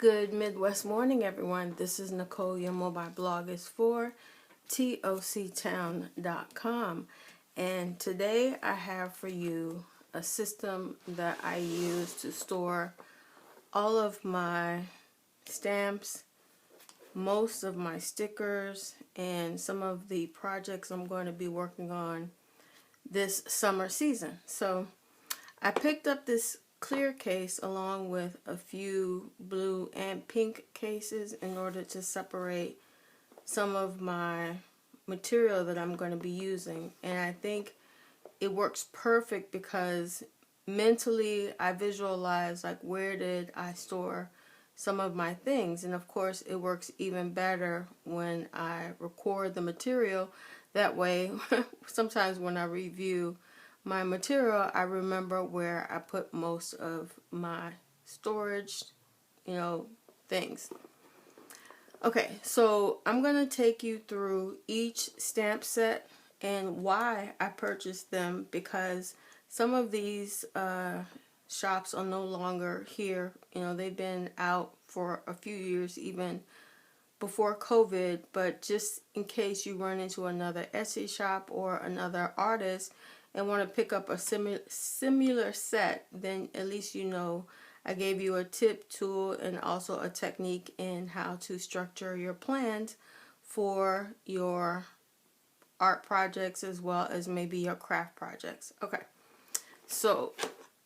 Good Midwest morning, everyone. This is Nicole. Your mobile blog is for toctown.com. And today I have for you a system that I use to store all of my stamps, most of my stickers, and some of the projects I'm going to be working on this summer season. So I picked up this clear case along with a few blue and pink cases in order to separate some of my material that I'm going to be using, and I think it works perfect because mentally I visualize like where did I store some of my things, and of course it works even better when I record the material. That way sometimes when I review my material, I remember where I put most of my storage, things. Okay, so I'm going to take you through each stamp set and why I purchased them, because some of these shops are no longer here. They've been out for a few years, even before COVID, but just in case you run into another Etsy shop or another artist and want to pick up a similar set, then at least I gave you a tip, tool, and also a technique in how to structure your plans for your art projects as well as maybe your craft projects. Okay, so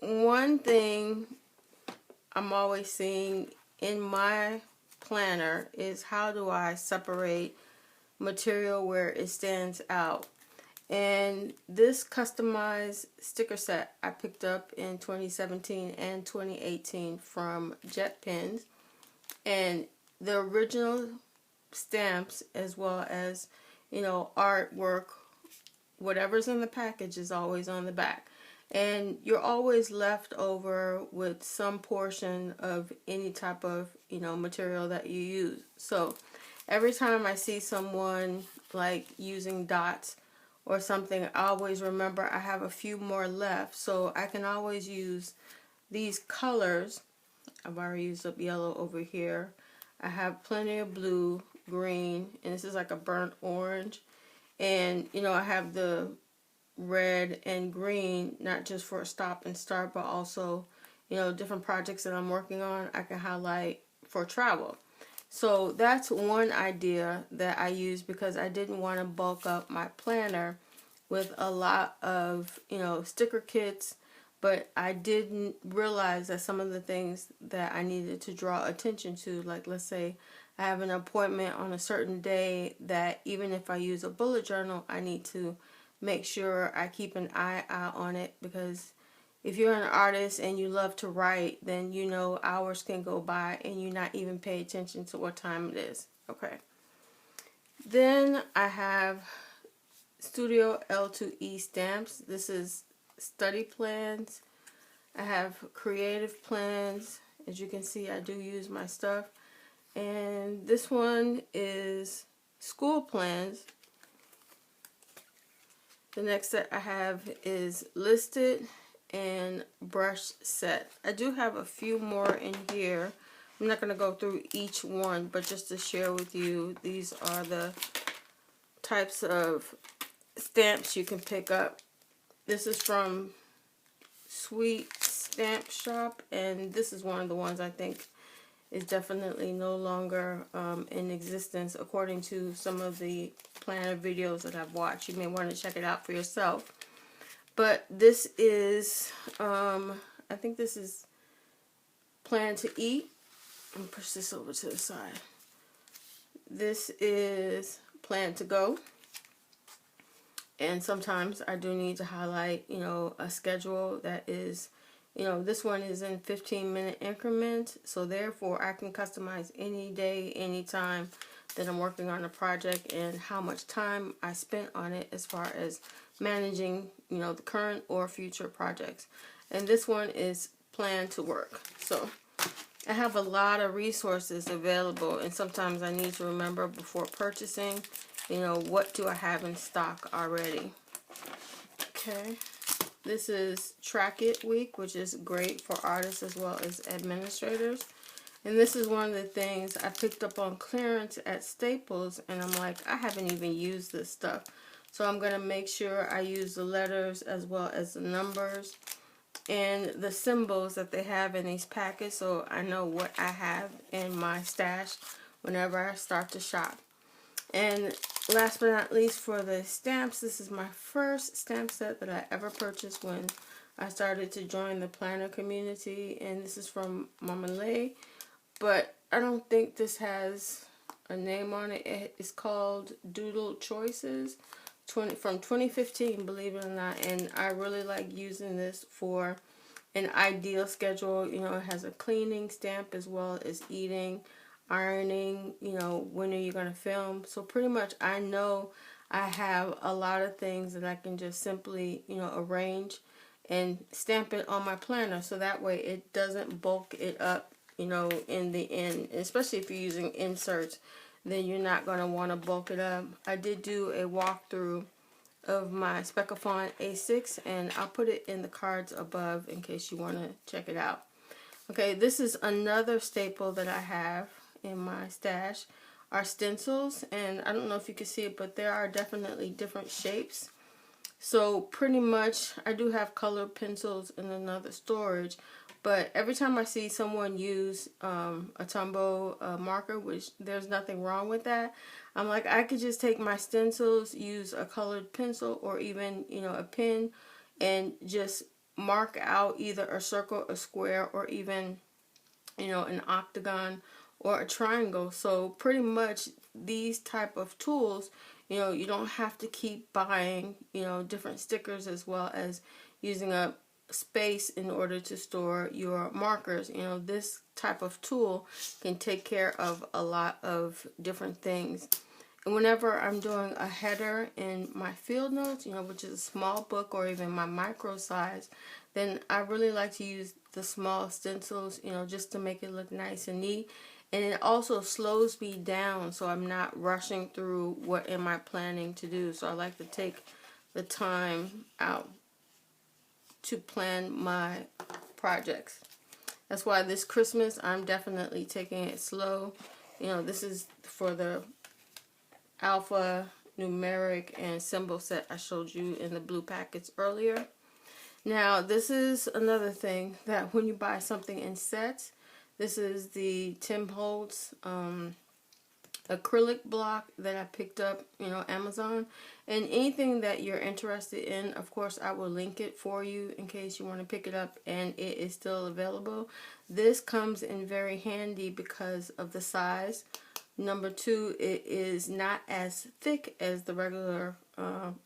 one thing I'm always seeing in my planner is how do I separate material where it stands out. And this customized sticker set I picked up in 2017 and 2018 from Jet Pens, and the original stamps as well as artwork, whatever's in the package is always on the back, and you're always left over with some portion of any type of material that you use. So every time I see someone like using dots or something, I always remember I have a few more left, so I can always use these colors. I've already used up yellow over here. I have plenty of blue, green, and this is like a burnt orange, and I have the red and green, not just for a stop and start, but also different projects that I'm working on I can highlight for travel. So that's one idea that I use because I didn't want to bulk up my planner with a lot of sticker kits, but I didn't realize that some of the things that I needed to draw attention to, like let's say I have an appointment on a certain day, that even if I use a bullet journal, I need to make sure I keep an eye out on it, because if you're an artist and you love to write, then hours can go by and you not even pay attention to what time it is. Okay. Then I have Studio L2E stamps. This is study plans. I have creative plans. As you can see, I do use my stuff. And this one is school plans. The next set I have is listed and brush set. I do have a few more in here. I'm not going to go through each one, but just to share with you, these are the types of stamps you can pick up. This is from Sweet Stamp Shop, and this is one of the ones I think is definitely no longer in existence according to some of the planner videos that I've watched. You may want to check it out for yourself. But this is, I think this is Plan to Eat. I'm going to push this over to the side. This is Plan to Go. And sometimes I do need to highlight, a schedule that is, this one is in 15-minute increments. So therefore, I can customize any day, any time that I'm working on a project and how much time I spent on it as far as managing, the current or future projects. And this one is Plan to Work. So I have a lot of resources available, and sometimes I need to remember before purchasing, what do I have in stock already. Okay, this is Track It Week, which is great for artists as well as administrators. And this is one of the things I picked up on clearance at Staples, and I'm like, I haven't even used this stuff. So I'm going to make sure I use the letters as well as the numbers and the symbols that they have in these packets, so I know what I have in my stash whenever I start to shop. And last but not least, for the stamps, this is my first stamp set that I ever purchased when I started to join the planner community, and this is from Mama Lay, but I don't think this has a name on it. It's called Doodle Choices from 2015, believe it or not, and I really like using this for an ideal schedule. You know, it has a cleaning stamp as well as eating, ironing, you know, when are you going to film. So pretty much I know I have a lot of things that I can just simply, you know, arrange and stamp it on my planner, so that way it doesn't bulk it up, you know, in the end. Especially if you're using inserts, then you're not going to want to bulk it up. I did do a walkthrough of my Speckifont A6, and I'll put it in the cards above in case you want to check it out. Okay, this is another staple that I have in my stash, are stencils, and I don't know if you can see it, but there are definitely different shapes. So pretty much I do have colored pencils in another storage, but every time I see someone use a Tombow marker, which there's nothing wrong with that, I'm like, I could just take my stencils, use a colored pencil or even, you know, a pen, and just mark out either a circle, a square, or even, you know, an octagon or a triangle. So pretty much these type of tools, you know, you don't have to keep buying, you know, different stickers as well as using up space in order to store your markers. You know, this type of tool can take care of a lot of different things. And whenever I'm doing a header in my field notes, you know, which is a small book or even my micro size, then I really like to use the small stencils, you know, just to make it look nice and neat. And it also slows me down, so I'm not rushing through what am I planning to do. So I like to take the time out to plan my projects. That's why this Christmas I'm definitely taking it slow. You know, this is for the alpha numeric and symbol set I showed you in the blue packets earlier. Now this is another thing, that when you buy something in sets, this is the Tim Holtz acrylic block that I picked up, you know, Amazon. And anything that you're interested in, of course, I will link it for you in case you want to pick it up and it is still available. This comes in very handy because of the size. Number two, it is not as thick as the regular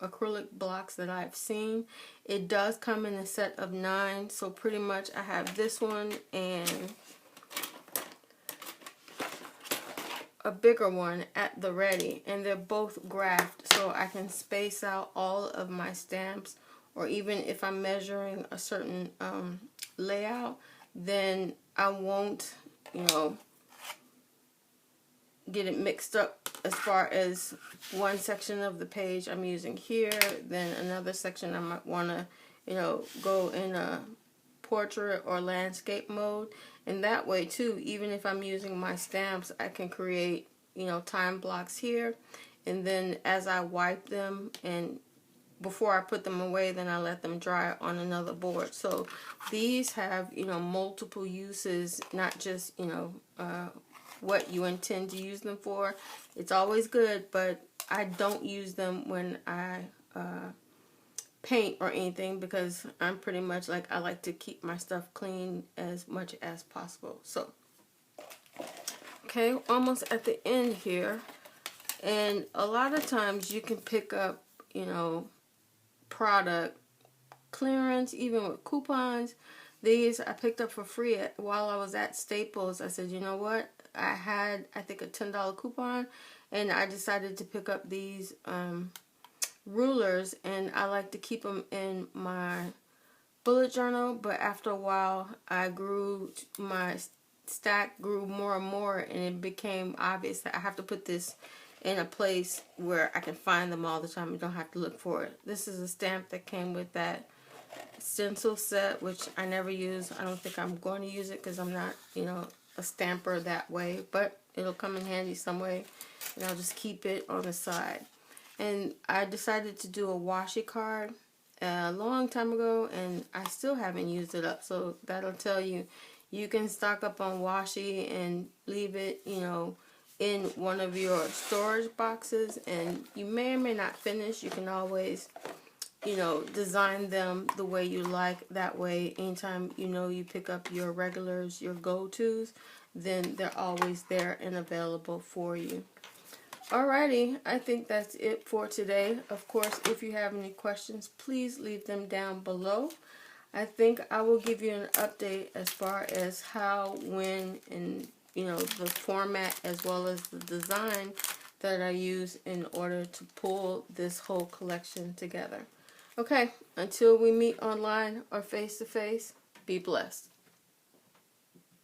acrylic blocks that I've seen. It does come in a set of 9, so pretty much I have this one and a bigger one at the ready, and they're both graphed, so I can space out all of my stamps, or even if I'm measuring a certain layout, then I won't, you know, get it mixed up as far as one section of the page I'm using here, then another section I might want to, you know, go in a portrait or landscape mode. And that way too, even if I'm using my stamps, I can create, you know, time blocks here, and then as I wipe them and before I put them away, then I let them dry on another board. So these have, you know, multiple uses, not just, you know, what you intend to use them for. It's always good, but I don't use them when I paint or anything, because I'm pretty much like, I like to keep my stuff clean as much as possible. So okay, almost at the end here, and a lot of times you can pick up, you know, product clearance, even with coupons. These I picked up for free while I was at Staples. I said, you know what, I had, I think, a $10 coupon, and I decided to pick up these rulers, and I like to keep them in my bullet journal. But after a while, my stack grew more and more, and it became obvious that I have to put this in a place where I can find them all the time and don't have to look for it. This is a stamp that came with that stencil set, which I never use. I don't think I'm going to use it because I'm not, you know, a stamper that way, but it'll come in handy some way, and I'll just keep it on the side. And I decided to do a washi card a long time ago, and I still haven't used it up, so that'll tell you you can stock up on washi and leave it, you know, in one of your storage boxes, and you may or may not finish. You can always, you know, design them the way you like. That way, anytime you know you pick up your regulars, your go-tos, then they're always there and available for you. Alrighty, I think that's it for today. Of course, if you have any questions, please leave them down below. I think I will give you an update as far as how, when, and you know, the format as well as the design that I use in order to pull this whole collection together. Okay, until we meet online or face to face, be blessed.